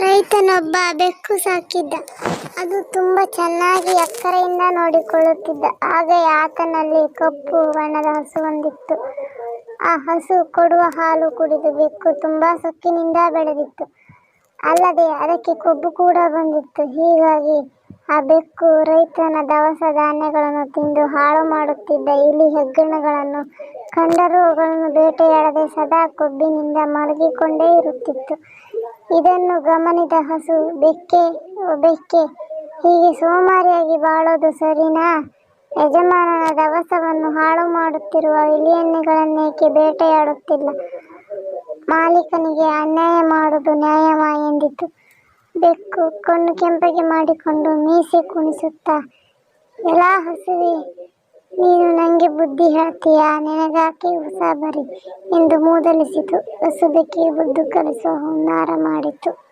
ರೈತನೊಬ್ಬ ಬೆಕ್ಕು ಸಾಕಿದ್ದ. ಅದು ತುಂಬಾ ಚೆನ್ನಾಗಿ ಅಕ್ಕರೆಯಿಂದ ನೋಡಿಕೊಳ್ಳುತ್ತಿದ್ದ. ಆಗ ಆತನಲ್ಲಿ ಕಪ್ಪು ಬಣ್ಣದ ಹಸುವೊಂದಿತ್ತು. ಆ ಹಸು ಕೊಡುವ ಹಾಲು ಕುಡಿದು ಬೆಕ್ಕು ತುಂಬಾ ಸೊಕ್ಕಿನಿಂದ ಬೆಳೆದಿತ್ತು. ಅಲ್ಲದೆ ಅದಕ್ಕೆ ಕೊಬ್ಬು ಕೂಡ ಬಂದಿತ್ತು. ಹೀಗಾಗಿ ಆ ಬೆಕ್ಕು ರೈತನ ದವಸ ಧಾನ್ಯಗಳನ್ನು ತಿಂದು ಹಾಳು ಮಾಡುತ್ತಿದ್ದ ಇಲಿ ಹೆಗ್ಗಣಗಳನ್ನು ಕಂಡರೂ ಅವುಗಳನ್ನು ಬೇಟೆಯಾಡದೆ ಸದಾ ಕೊಬ್ಬಿನಿಂದ ಮಲಗಿಕೊಂಡೇ ಇರುತ್ತಿತ್ತು. ಇದನ್ನು ಗಮನಿಸಿದ ಹಸು, ಬೆಕ್ಕೆ, ಓ ಬೆಕ್ಕೆ, ಹೀಗೆ ಸೋಮಾರಿಯಾಗಿ ಬಾಳೋದು ಸರಿನಾ? ಯಜಮಾನನ ದವಸವನ್ನು ಹಾಳು ಮಾಡುತ್ತಿರುವ ಇಲಿಯನ್ನೇಕೆ ಬೇಟೆಯಾಡುತ್ತಿಲ್ಲ? ಮಾಲೀಕನಿಗೆ ಅನ್ಯಾಯ ಮಾಡುವುದು ನ್ಯಾಯವಾ ಎಂದಿತು. ಬೆಕ್ಕು ಕಣ್ಣು ಕೆಂಪಗೆ ಮಾಡಿಕೊಂಡು ಮೀಸೆ ಕುಣಿಸುತ್ತಾ, ಎಲಾ ಹಸುವೇ, ನೀನು ನಂಗೆ ಬುದ್ಧಿ ಹೇಳ್ತೀಯಾ? ನಿನಗಾಕೆ ಉಸಾಬರಿ ಎಂದು ಮೂದಲಿಸಿತು. ಹಸು ಬೆಕ್ಕಿಗೆ ಬುದ್ಧಿ ಕಲಿಸುವ ಹುನ್ನಾರ ಮಾಡಿತು.